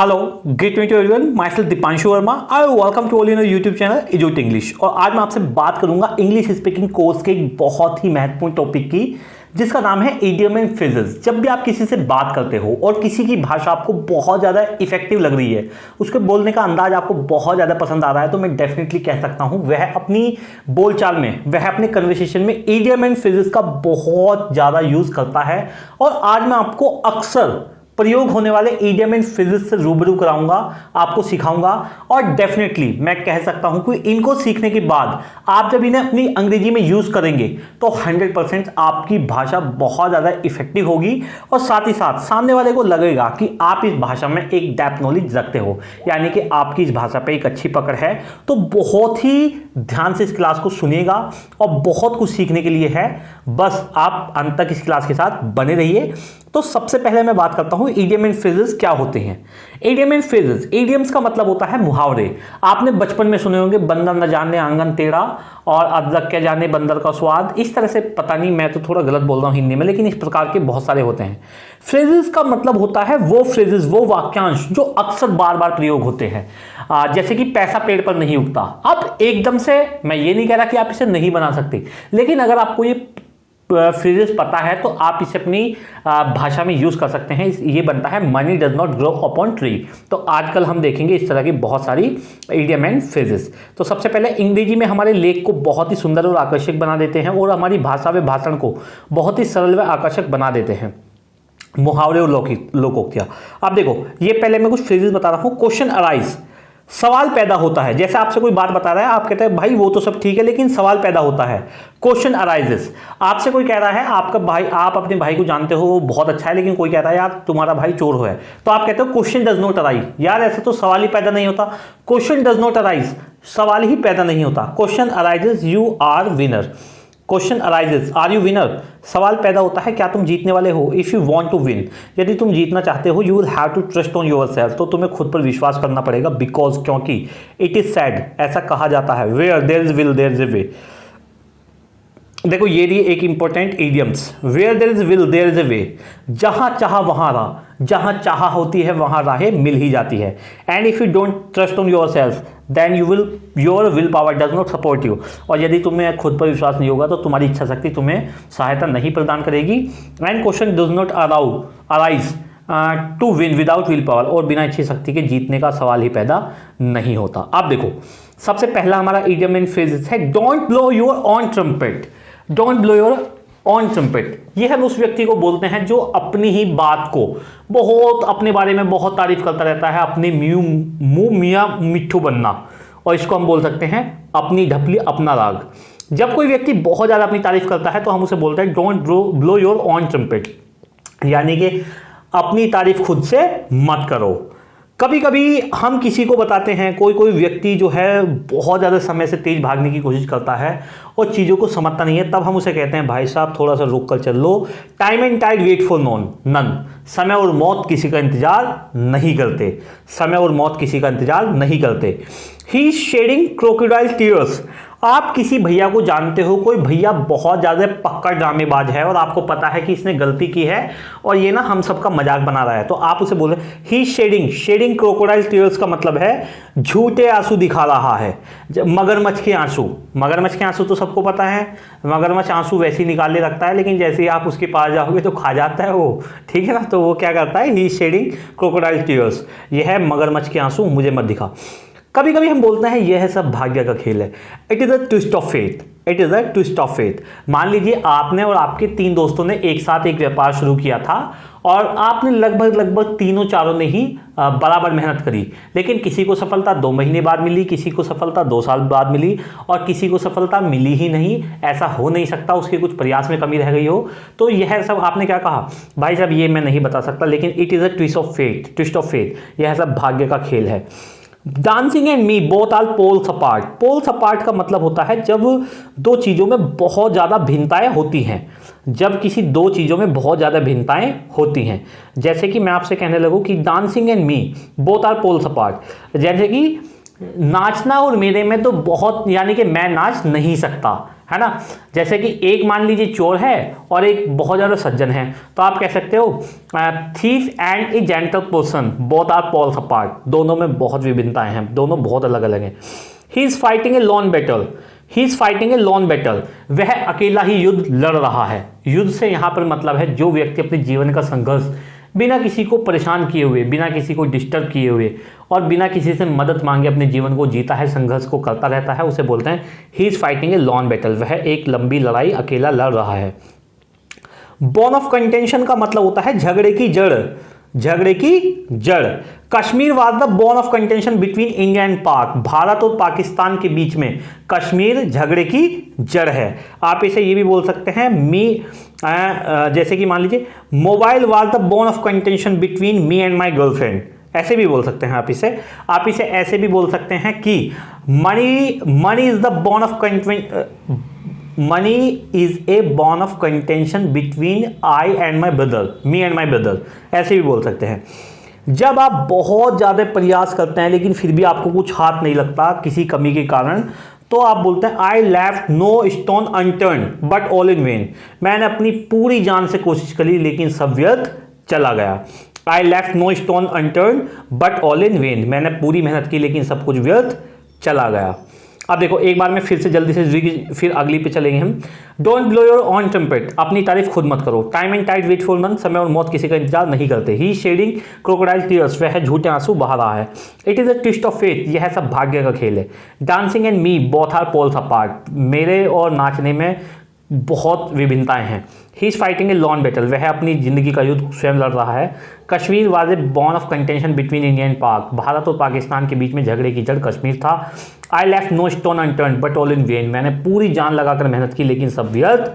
Hello great meet you everyone, myself Deepanshu Verma. I welcome to all in YouTube channel एजुट English. और आज मैं आपसे बात करूंगा इंग्लिश स्पीकिंग कोर्स के एक बहुत ही महत्वपूर्ण टॉपिक की, जिसका नाम है इडियम एंड फ्रेजेस। जब भी आप किसी से बात करते हो और किसी की भाषा आपको बहुत ज़्यादा इफेक्टिव लग रही है, उसके बोलने का अंदाज आपको बहुत ज़्यादा पसंद आ रहा है, तो मैं डेफिनेटली कह सकता हूँ वह अपनी बोलचाल में, वह अपने कन्वर्सेशन में इडियम एंड फ्रेजेस का बहुत ज़्यादा यूज़ करता है। और आज मैं आपको अक्सर प्रयोग होने वाले इडियम एंड फ्रेजेस से रूबरू कराऊंगा, आपको सिखाऊंगा। और डेफिनेटली मैं कह सकता हूं कि इनको सीखने के बाद आप जब इन्हें अपनी अंग्रेजी में यूज करेंगे तो 100% आपकी भाषा बहुत ज्यादा इफेक्टिव होगी। और साथ ही साथ सामने वाले को लगेगा कि आप इस भाषा में एक डेप्थ नॉलेज रखते हो, यानी कि आपकी इस भाषा पे एक अच्छी पकड़ है। तो बहुत ही ध्यान से इस क्लास को सुनिएगा और बहुत कुछ सीखने के लिए है। बस आप अंत तक इस क्लास के साथ बने रहिए। तो सबसे पहले मैं बात करता हूं इडियम एंड फ्रेजेस क्या होते हैं। इडियम एंड फ्रेजेस, इडियम्स का मतलब होता है मुहावरे। आपने बचपन में सुने होंगे, बंदर न जाने आंगन टेढ़ा और अदरक क्या जाने बंदर का स्वाद। इस तरह से, पता नहीं मैं तो थोड़ा गलत बोल रहा हूं हिंदी में, लेकिन इस प्रकार के बहुत सारे होते हैं। फ्रेजेस का मतलब होता है वो फ्रेजेस, वो वाक्यांश जो अक्सर बार बार प्रयोग होते हैं। जैसे कि पैसा पेड़ पर नहीं उगता। अब एकदम से मैं ये नहीं कह रहा कि आप इसे नहीं बना सकते, लेकिन अगर आपको ये फ्रेजेस पता है तो आप इसे अपनी भाषा में यूज कर सकते हैं। ये बनता है money does not grow upon tree. तो आजकल हम देखेंगे इस तरह की बहुत सारी इडियम एंड फ्रेजेस। तो सबसे पहले अंग्रेजी में हमारे लेख को बहुत ही सुंदर और आकर्षक बना देते हैं और हमारी भाषा व भाषण को बहुत ही सरल व आकर्षक बना देते हैं। मुहावरे और लोकोक्तियां। अब देखो, ये पहले मैं कुछ फ्रेजेस बता रहा हूं। क्वेश्चन अराइज, सवाल पैदा होता है। जैसे आपसे कोई बात बता रहा है, आप कहते हैं भाई वो तो सब ठीक है, लेकिन सवाल पैदा होता है। क्वेश्चन अराइजेस, आपसे कोई कह रहा है, आपका भाई, आप अपने भाई को जानते हो वो बहुत अच्छा है, लेकिन कोई कहता है यार तुम्हारा भाई चोर है, तो आप कहते हो क्वेश्चन डज नॉट अराइज। यार ऐसे तो सवाल ही पैदा नहीं होता। क्वेश्चन डज नॉट अराइज, सवाल ही पैदा नहीं होता। Question arises, you are winner. Question arises, are you winner, सवाल पैदा होता है क्या तुम जीतने वाले हो। If you want to win, यदि तुम जीतना चाहते हो, you will have to trust on yourself, तो तुम्हें खुद पर विश्वास करना पड़ेगा। बिकॉज, क्योंकि, इट इज सैड, ऐसा कहा जाता है। Where there is will there is a way. देखो ये रही एक important idioms. Where there is will there is a way, जहां चाह वहां राह, जहां चाह होती है वहां राहें मिल ही जाती है। And if you don't trust on yourself then your will power does not support you, और यदि तुम्हें खुद पर विश्वास नहीं होगा तो तुम्हारी इच्छा शक्ति तुम्हें सहायता नहीं प्रदान करेगी। And question does not arise to win without will power, और बिना इच्छा शक्ति के जीतने का सवाल ही पैदा नहीं होता। अब देखो, सबसे पहला हमारा इडियम एंड फ्रेजेस है don't blow your own trumpet. Don't blow your own trumpet, यह हम उस व्यक्ति को बोलते हैं जो अपनी ही बात को बहुत, अपने बारे में बहुत तारीफ करता रहता है, अपने मुंह मियाँ मिट्ठू बनना, और इसको हम बोल सकते हैं अपनी ढपली अपना राग। जब कोई व्यक्ति बहुत ज़्यादा अपनी तारीफ करता है तो हम उसे बोलते हैं don't blow your own trumpet, यानी कि अपनी तारीफ खुद से मत करो। कभी कभी हम किसी को बताते हैं, कोई व्यक्ति जो है बहुत ज़्यादा समय से तेज भागने की कोशिश करता है और चीज़ों को समझता नहीं है, तब हम उसे कहते हैं भाई साहब थोड़ा सा रुक कर चल लो। Time and tide wait for none, समय और मौत किसी का इंतजार नहीं करते। समय और मौत किसी का इंतजार नहीं करते। He is shedding crocodile tears, आप किसी भैया को जानते हो, कोई भैया बहुत ज़्यादा पक्का ड्रामेबाज है और आपको पता है कि इसने गलती की है और ये ना हम सबका मजाक बना रहा है, तो आप उसे बोल रहे हैं ही शेडिंग क्रोकोडाइल टीयर्स का मतलब है झूठे आंसू दिखा रहा है। मगरमच्छ के आंसू, मगरमच्छ के आंसू तो सबको पता है, मगरमच्छ आंसू वैसे ही निकाल ले रखता है, लेकिन जैसे ही आप उसके पास जाओगे तो खा जाता है वो, ठीक है ना। तो वो क्या करता है, ही शेडिंग क्रोकोडाइल टीयर्स, यह है मगरमच्छ के आंसू, मुझे मत दिखा। कभी कभी हम बोलते हैं यह सब भाग्य का खेल है। It is a twist of faith, it is a twist of faith. मान लीजिए आपने और आपके 3 दोस्तों ने एक साथ एक व्यापार शुरू किया था और आपने लगभग तीनों चारों ने ही बराबर मेहनत करी, लेकिन किसी को सफलता 2 महीने बाद मिली, किसी को सफलता 2 साल बाद मिली और किसी को सफलता मिली ही नहीं। ऐसा हो नहीं सकता, उसके कुछ प्रयास में कमी रह गई हो। तो यह सब आपने क्या कहा, भाई साहब ये मैं नहीं बता सकता, लेकिन it is a twist of faith, यह सब भाग्य का खेल है। Dancing and me both are poles apart. Poles apart का मतलब होता है जब 2 चीज़ों में बहुत ज़्यादा भिन्नताएं होती हैं, जब किसी 2 चीज़ों में बहुत ज़्यादा भिन्नताएं होती हैं। जैसे कि मैं आपसे कहने लगूँ कि dancing and me both are poles apart, जैसे कि नाचना और मेरे में तो बहुत, यानी कि मैं नाच नहीं सकता, है ना। जैसे कि एक मान लीजिए चोर है और एक बहुत ज़्यादा सज्जन है, तो आप कह सकते हो thief and a gentle person both are poles apart. दोनों में बहुत विभिन्नताएं हैं, दोनों बहुत अलग अलग हैं। He is fighting a lone battle, he is fighting a lone battle, वह अकेला ही युद्ध लड़ रहा है। युद्ध से यहाँ पर मतलब है जो व्यक्ति अपने जीवन का संघर्ष बिना किसी को परेशान किए हुए, बिना किसी को डिस्टर्ब किए हुए और बिना किसी से मदद मांगे अपने जीवन को जीता है, संघर्ष को करता रहता है, उसे बोलते हैं he is fighting a lone battle, वह एक लंबी लड़ाई अकेला लड़ रहा है। बोन ऑफ कंटेंशन का मतलब होता है झगड़े की जड़, झगड़े की जड़। Kashmir was the bone of contention between India and Pak, Bharat और पाकिस्तान के बीच में कश्मीर झगड़े की जड़ है। आप इसे ये भी बोल सकते हैं जैसे कि मान लीजिए mobile was the bone of contention between me and my girlfriend, ऐसे भी बोल सकते हैं आप इसे ऐसे भी बोल सकते हैं कि money is the bone of money is a bone of contention between I and my brother, me and my brother, ऐसे भी बोल सकते हैं। जब आप बहुत ज़्यादा प्रयास करते हैं लेकिन फिर भी आपको कुछ हाथ नहीं लगता किसी कमी के कारण, तो आप बोलते हैं I left no stone unturn but all in vain, मैंने अपनी पूरी जान से कोशिश करी लेकिन सब व्यर्थ चला गया। I left no stone unturn but all in vain, मैंने पूरी मेहनत की लेकिन सब कुछ व्यर्थ चला गया। अब देखो एक बार में फिर से जल्दी से फिर अगली पे चलेंगे हम। Don't blow your own trumpet, अपनी तारीफ खुद मत करो। Time and tide wait for none, समय और मौत किसी का इंतजार नहीं करते। ही शेडिंग क्रोकोडाइल टीयर्स, वह झूठे आंसू बहा रहा है। It is a twist of faith, यह सब भाग्य का खेल है। Dancing and me both are poles apart, मेरे और नाचने में बहुत विभिन्नताएं हैं। He is fighting a lone battle, वह अपनी जिंदगी का युद्ध स्वयं लड़ रहा है। Kashmir was a bone of contention between India and Pak, Bharat और पाकिस्तान के बीच में झगड़े की जड़ कश्मीर था। I left no stone unturn but all in vain, मैंने पूरी जान लगाकर मेहनत की लेकिन सब व्यर्थ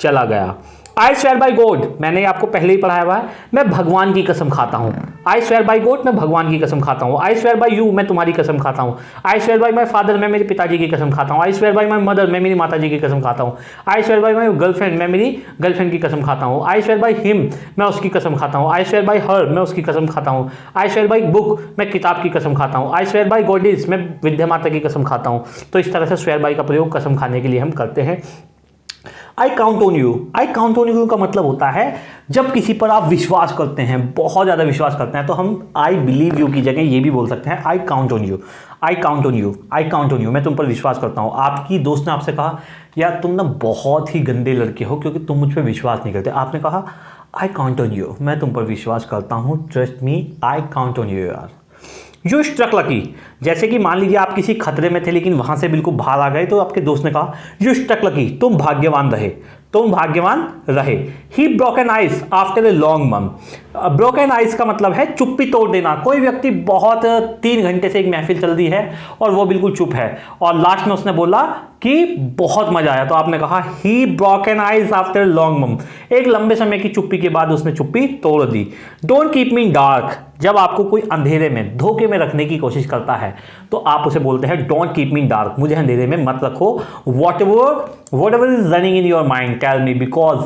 चला गया। आई स्वेयर बाई गॉड, मैंने आपको पहले ही पढ़ाया हुआ है, मैं भगवान की कसम खाता हूँ। आई स्वेयर बाई गॉड, मैं भगवान की कसम खाता हूँ। आई स्वेयर बाई यू, मैं तुम्हारी कसम खाता हूँ। I swear by my father, मैं मेरे पिताजी की कसम खाता हूँ। I swear by my mother, मैं मेरी माता जी की कसम खाता हूँ। I swear by my girlfriend, मैं मेरी गर्लफ्रेंड की कसम खाता हूँ। आई स्वेयर बाई हिम, मैं उसकी कसम खाता हूँ। आई स्वेयर बाई हर, मैं उसकी कसम खाता हूँ। आई स्वेयर बाई बुक, मैं किताब की कसम खाता हूँ। आई स्वेयर बाई गॉडेस, मैं विद्या माता की कसम खाता हूँ। तो इस तरह से स्वेयर बाई का प्रयोग कसम खाने के लिए हम करते हैं। I count on you, I count on you का मतलब होता है जब किसी पर आप विश्वास करते हैं, बहुत ज़्यादा विश्वास करते हैं, तो हम आई बिलीव यू की जगह ये भी बोल सकते हैं I count on you. I count on you, I count on you, मैं तुम पर विश्वास करता हूँ। आपकी दोस्त ने आपसे कहा यार तुम ना बहुत ही गंदे लड़के हो क्योंकि तुम मुझ पर विश्वास नहीं करते। आपने कहा आई काउंट ऑन यू, मैं तुम पर विश्वास करता हूँ, trust me, I count on you यार। यू स्ट्रक लकी, जैसे कि मान लीजिए आप किसी खतरे में थे लेकिन वहां से बिल्कुल बाहर आ गए, तो आपके दोस्त ने कहा यू स्ट्रक लकी, तुम भाग्यवान रहे, तुम भाग्यवान रहे। He broken ice after a long month, broken ice का मतलब है चुप्पी तोड़ देना। कोई व्यक्ति बहुत 3 घंटे से एक महफिल चल रही है और वो बिल्कुल चुप है और लास्ट में उसने बोला कि बहुत मजा आया, तो आपने कहा he broken ice after long month, एक लंबे समय की चुप्पी के बाद उसने चुप्पी तोड़ दी। डोंट कीप मी डार्क, जब आपको कोई अंधेरे में धोखे में रखने की कोशिश करता है तो आप उसे बोलते हैं डोंट कीप मी डार्क, मुझे अंधेरे में मत रखो। Whatever is running in your mind tell me because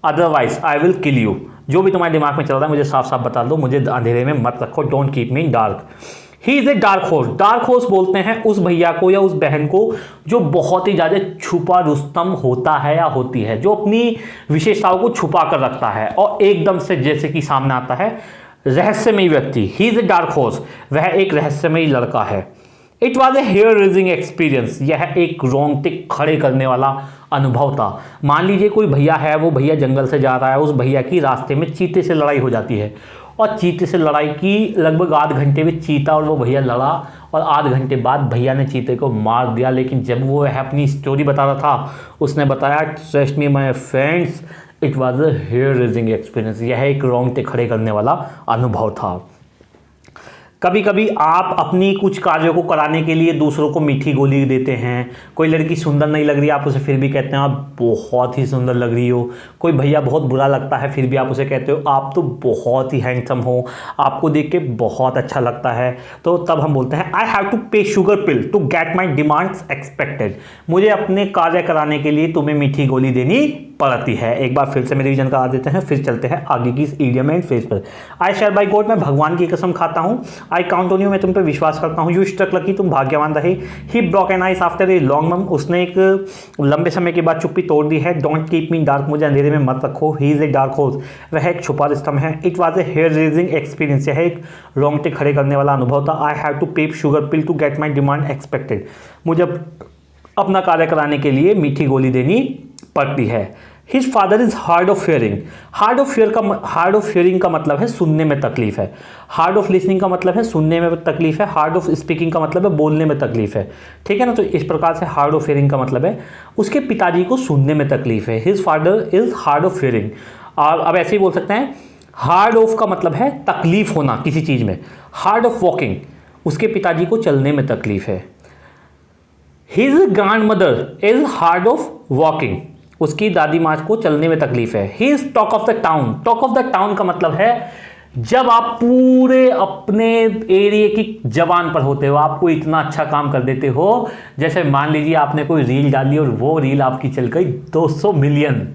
otherwise I will kill you, जो भी तुम्हारे दिमाग में चल रहा है मुझे साफ साफ बता दो, मुझे अंधेरे में मत रखो, don't keep me dark. He is a dark horse, dark horse बोलते हैं उस भैया को या उस बहन को जो बहुत ही ज़्यादा छुपा रुस्तम होता है या होती है, जो अपनी विशेषताओं को छुपा कर रखता है और एकदम से जैसे कि सामने आता है, रहस्यमयी व्यक्ति। He is a dark horse, वह एक रहस्यमयी लड़का है। It was a hair raising experience, यह एक रोंगटे खड़े करने वाला अनुभव था। मान लीजिए कोई भैया है, वो भैया जंगल से जा रहा है, उस भैया की रास्ते में चीते से लड़ाई हो जाती है और चीते से लड़ाई की लगभग आध घंटे में चीता और वो भैया लड़ा और आध घंटे बाद भैया ने चीते को मार दिया। लेकिन जब वो अपनी स्टोरी बता रहा था उसने बताया trust me my friends, it was a hair raising experience, यह एक रोंगटे खड़े करने वाला अनुभव था। कभी कभी आप अपनी कुछ कार्यों को कराने के लिए दूसरों को मीठी गोली देते हैं। कोई लड़की सुंदर नहीं लग रही, आप उसे फिर भी कहते हैं आप बहुत ही सुंदर लग रही हो। कोई भैया बहुत बुरा लगता है, फिर भी आप उसे कहते हो आप तो बहुत ही हैंडसम हो, आपको देख के बहुत अच्छा लगता है। तो तब हम बोलते हैं I have to pay sugar pill to get my demands expected, मुझे अपने कार्य कराने के लिए तुम्हें मीठी गोली देनी पड़ती है। एक बार फिर से मैं रिवीजन करा देते हैं, फिर चलते हैं आगे की इस इडियम एंड फ्रेज पर। आई शेयर बाई गॉड, मैं भगवान की कसम खाता हूँ। आई काउंट ऑन यू, मैं तुम पे विश्वास करता हूँ। यू स्ट्रक लकी, तुम भाग्यवान रहे। He broken ice after a long month, उसने एक लंबे समय के बाद चुप्पी तोड़ दी है। डोंट कीप मी डार्क, मुझे अंधेरे में मत रखो। He is a dark horse, वह एक छुपा स्तंभ है। It was a hair raising experience, यह एक रोंगटे खड़े करने वाला अनुभव था। I have to pep sugar pill to get my demand expected, मुझे अपना कार्य कराने के लिए मीठी गोली देनी पड़ती है। His father is hard of hearing, hard of hearing का मतलब है सुनने में तकलीफ है। हार्ड ऑफ लिसनिंग का मतलब है सुनने में तकलीफ है। हार्ड ऑफ स्पीकिंग का मतलब है बोलने में तकलीफ है, ठीक है ना। तो इस प्रकार से हार्ड ऑफ हियरिंग का मतलब है उसके पिताजी को सुनने में तकलीफ है। His father is hard of hearing. और अब ऐसे ही बोल सकते हैं, हार्ड ऑफ का मतलब है तकलीफ होना किसी चीज़ में। हार्ड ऑफ वॉकिंग, उसके पिताजी को चलने में तकलीफ है। His grand mother is hard of walking, उसकी दादी माँ को चलने में तकलीफ है। He is talk of the town, talk of the town का मतलब है जब आप पूरे अपने एरिया की जबान पर होते हो, आप कोई इतना अच्छा काम कर देते हो, जैसे मान लीजिए आपने कोई रील डाली और वो रील आपकी चल गई 200 मिलियन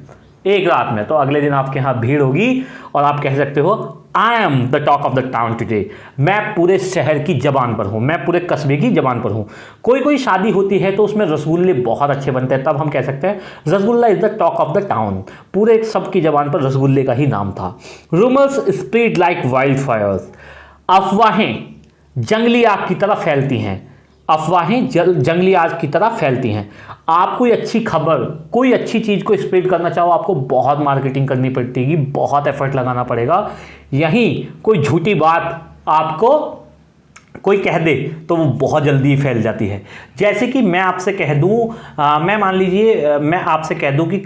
एक रात में, तो अगले दिन आपके यहाँ भीड़ होगी और आप कह सकते हो I am the talk of the town today, मैं पूरे शहर की जबान पर हूँ, मैं पूरे कस्बे की जबान पर हूँ। कोई शादी होती है तो उसमें रसगुल्ले बहुत अच्छे बनते हैं, तब हम कह सकते हैं rasgulla is the talk of the town, पूरे सबकी जबान पर रसगुल्ले का ही नाम था। Rumours spread like wild Fyers, अफवाहें जंगली आग की तरह फैलती हैं। अफवाहें जंगली आग की तरह फैलती हैं। आप कोई अच्छी खबर, कोई अच्छी चीज़ को स्प्रेड करना चाहो, आपको बहुत मार्केटिंग करनी पड़ेगी, बहुत एफर्ट लगाना पड़ेगा। यहीं कोई झूठी बात आपको कोई कह दे तो वो बहुत जल्दी फैल जाती है। जैसे कि मैं आपसे कह दूं, मैं मान लीजिए मैं आपसे कह दूं कि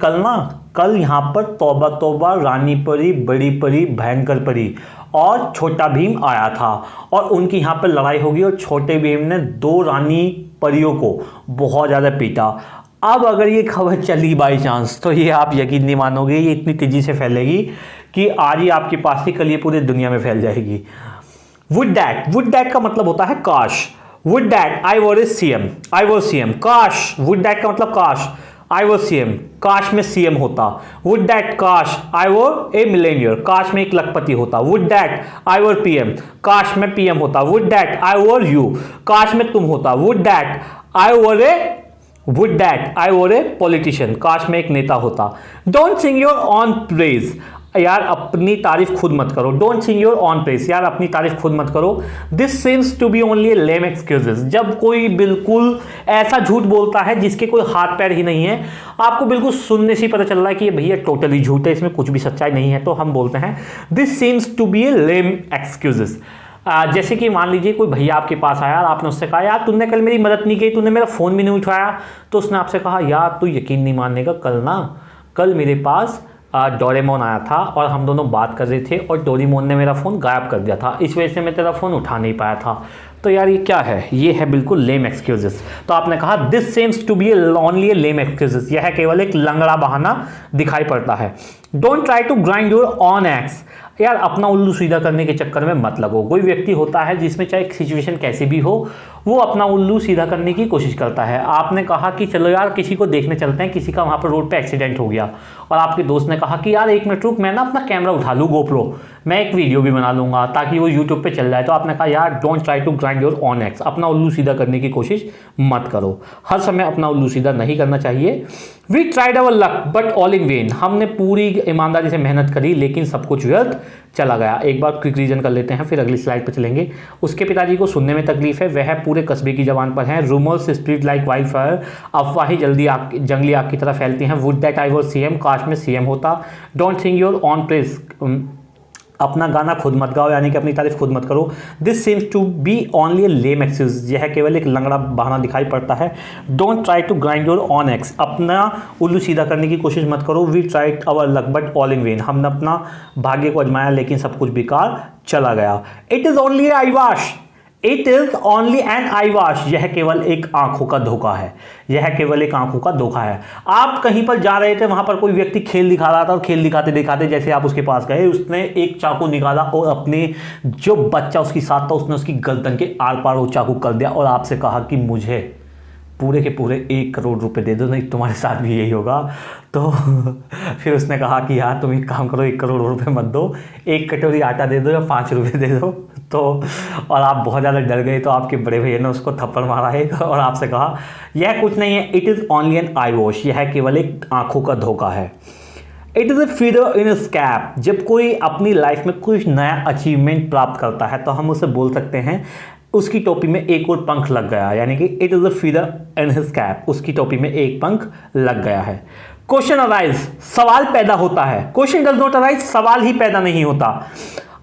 कल यहाँ पर तौबा तौबा रानी परी, बड़ी परी, भयंकर परी और छोटा भीम आया था और उनकी यहाँ पर लड़ाई होगी और छोटे भीम ने 2 रानी परियों को बहुत ज़्यादा पीटा। अब अगर ये खबर चली बाई चांस तो ये आप यकीन नहीं मानोगे, ये इतनी तेज़ी से फैलेगी कि आज ही आपके पास ही कल ये पूरी दुनिया में फैल जाएगी। वुड दैट का मतलब होता है काश। Would that I was CM, काश, वुड दैट का मतलब काश, आई वॉज सीएम, काश में सीएम होता। वुड दैट काश आई वॉज ए मिलेनियर, काश में एक लखपति होता। Would that I was PM, काश में पीएम होता। Would that I was you, काश में तुम होता। Would that I was a politician, काश में एक नेता होता। Don't sing your own praise, यार अपनी तारीफ खुद मत करो। Don't sing your own praise, यार अपनी तारीफ खुद मत करो। This seems to be only a lame excuses, जब कोई बिल्कुल ऐसा झूठ बोलता है जिसके कोई हाथ पैर ही नहीं है, आपको बिल्कुल सुनने से पता चल रहा है कि ये भैया टोटली झूठ है, इसमें कुछ भी सच्चाई नहीं है, तो हम बोलते हैं this seems to be a lame excuses. जैसे कि मान लीजिए कोई भैया आपके पास आया और आपने उससे कहा यार तूने कल मेरी मदद नहीं की, तूने मेरा फ़ोन भी नहीं उठाया, तो उसने आपसे कहा यार तू यकीन नहीं मानेगा, कल मेरे पास डोरेमोन आया था और हम दोनों बात कर रहे थे और डोरेमोन ने मेरा फ़ोन गायब कर दिया था, इस वजह से मैं तेरा फ़ोन उठा नहीं पाया था। तो यार ये क्या है, ये है बिल्कुल लेम एक्सक्यूजेस। तो आपने कहा this seems to be only a lame excuses, यह केवल एक लंगड़ा बहाना दिखाई पड़ता है। Don't try to grind your own axe, यार अपना उल्लू सीधा करने के चक्कर में मत लगो। कोई व्यक्ति होता है जिसमें चाहे सिचुएशन कैसी भी हो, वो अपना उल्लू सीधा करने की कोशिश करता है। आपने कहा कि चलो यार किसी को देखने चलते हैं, किसी का वहाँ पर रोड पे एक्सीडेंट हो गया, और आपके दोस्त ने कहा कि यार 1 मिनट रुक, मैं ना अपना कैमरा उठा लूँ, गोप्रो, मैं एक वीडियो भी बना लूँगा ताकि वो यूट्यूब पे चल जाए। तो आपने कहा यार don't try to grind your own axe, अपना उल्लू सीधा करने की कोशिश मत करो, हर समय अपना उल्लू सीधा नहीं करना चाहिए। We tried our luck but all in vain, हमने पूरी ईमानदारी से मेहनत करी लेकिन सब कुछ व्यर्थ चला गया। एक बार क्विक रीजन कर लेते हैं, फिर अगली स्लाइड पर चलेंगे। उसके पिताजी को सुनने में तकलीफ है, वह पूरे कस्बे की जबान पर हैं। Rumours spread like wild fire, अफवाहें जंगली आग की तरह फैलती हैं। Would that I was CM, काश में सीएम होता। Don't sing your own praise, अपना गाना खुद मत गाओ, यानी कि अपनी तारीफ खुद मत करो। This seems to be only a lame excuse, यह केवल एक लंगड़ा बहाना दिखाई पड़ता है। Don't try to grind your own axe, अपना उल्लू सीधा करने की कोशिश मत करो। We tried our luck but all in vain, हमने अपना भाग्य को आजमाया लेकिन सब कुछ बेकार चला गया। It is only I wash, it is only an I wash, यह केवल एक आंखों का धोखा है, यह केवल एक आंखों का धोखा है। आप कहीं पर जा रहे थे, वहां पर कोई व्यक्ति खेल दिखा रहा था और खेल दिखाते दिखाते जैसे आप उसके पास गए, उसने एक चाकू निकाला और अपने जो बच्चा उसके साथ था उसने उसकी गर्दन के आर पार वो चाकू कर दिया और आपसे कहा कि मुझे पूरे के पूरे 1 करोड़ रुपए दे दो, नहीं तुम्हारे साथ भी यही होगा। तो फिर उसने कहा कि यार तुम एक काम करो, 1 करोड़ रुपए मत दो, 1 कटोरी आटा दे दो या 5 रुपये दे दो। तो और आप बहुत ज़्यादा डर गए, तो आपके बड़े भैया ने उसको थप्पड़ मारा है और आपसे कहा यह कुछ नहीं है, it is only an I wash, यह केवल एक आंखों का धोखा है। इट इज़ ए फीदर इन स्कैप, जब कोई अपनी लाइफ में कुछ नया अचीवमेंट प्राप्त करता है तो हम उसे बोल सकते हैं उसकी टोपी में एक और पंख लग गया, यानी कि it is a feather in his cap, उसकी टोपी में एक पंख लग गया है। क्वेश्चन अराइज, सवाल पैदा होता है। क्वेश्चन डज नॉट अराइज, सवाल ही पैदा नहीं होता।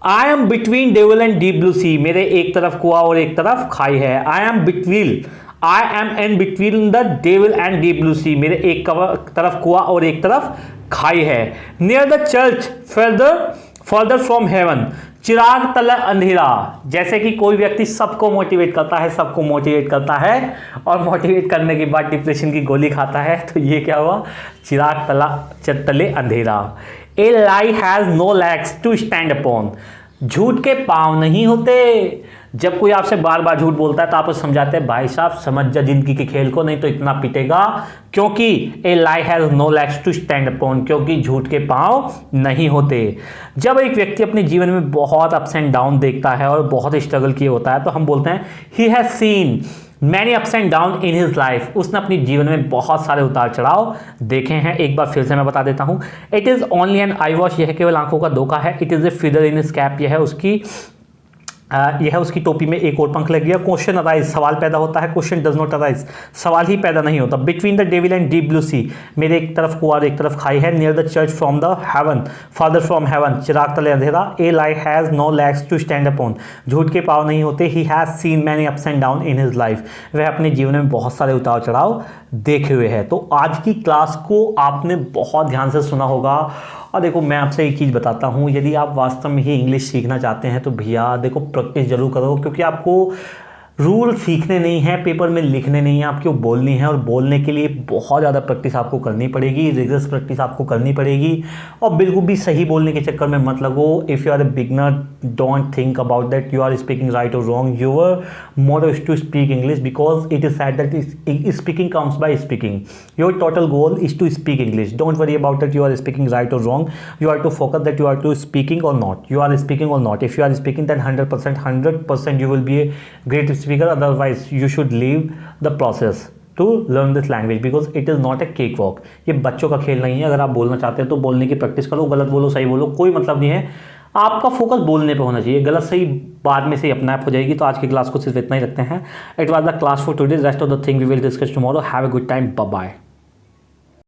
I am between devil and deep blue sea, मेरे एक तरफ कुआं और एक तरफ खाई है। I am in between the devil and deep blue sea, मेरे एक तरफ कुआं और एक तरफ खाई है। Near the church farther from heaven, चिराग तले अंधेरा, जैसे कि कोई व्यक्ति सबको मोटिवेट करता है और मोटिवेट करने के बाद डिप्रेशन की गोली खाता है, तो ये क्या हुआ, चिराग तले अंधेरा। A lie has no legs to stand upon, झूठ के पांव नहीं होते। जब कोई आपसे बार बार झूठ बोलता है तो आप उसे समझाते हैं भाई साहब समझ जा जिंदगी के खेल को, नहीं तो इतना पिटेगा, क्योंकि a lie has no legs to stand upon, क्योंकि झूठ के पांव नहीं होते। जब एक व्यक्ति अपने जीवन में बहुत अप्स एंड डाउन देखता है और बहुत स्ट्रगल किए होता है तो हम बोलते हैं ही has seen many ups and down in his life, उसने अपने जीवन में बहुत सारे उतार चढ़ाव देखे हैं। एक बार फिर से मैं बता देता हूं, it is only an I wash, यह केवल आंखों का धोखा है। It is a feather in his cap, यह उसकी टोपी में एक और पंख लग गया। क्वेश्चन अराइज, सवाल पैदा होता है। क्वेश्चन डज नॉट अराइज, सवाल ही पैदा नहीं होता। Between the devil and deep blue sea, मेरे एक तरफ कुआं और एक तरफ खाई है। Near the church from the heaven father from heaven, चिराग तले अंधेरा। A lie has no legs to stand upon, झूठ के पांव नहीं होते। He has seen many ups and down in his life, वह अपने जीवन में बहुत सारे उतार चढ़ाव देखे हुए हैं। तो आज की क्लास को आपने बहुत ध्यान से सुना होगा। और देखो मैं आपसे एक चीज़ बताता हूँ, यदि आप वास्तव में ही इंग्लिश सीखना चाहते हैं तो भैया देखो प्रैक्टिस जरूर करो, क्योंकि आपको रूल सीखने नहीं है, पेपर में लिखने नहीं है, आपको बोलनी है। और बोलने के लिए बहुत ज़्यादा प्रैक्टिस आपको करनी पड़ेगी, रिगरस प्रैक्टिस आपको करनी पड़ेगी। और बिल्कुल भी सही बोलने के चक्कर में मत लगो। If you are a beginner, don't think about that you are speaking right और wrong. Your motto is to speak English because it is said that speaking comes by speaking. Your total goal is to speak English. Don't worry about that you are speaking right और wrong. You are to focus that you are to speaking और not, you are speaking और not. If you are speaking than 100% you will be a great speaker, otherwise you should leave the process to learn this language because it is not a cakewalk। ये बच्चों का खेल नहीं है। अगर आप बोलना चाहते हैं तो बोलने की प्रैक्टिस करो, गलत बोलो सही बोलो कोई मतलब नहीं है, आपका फोकस बोलने पे होना चाहिए। गलत सही बाद में से अपने आप हो जाएगी। तो आज की क्लास को सिर्फ इतना ही रखते हैं। It was the class for today, rest of the thing we will discuss tomorrow. Have a good time, bye bye.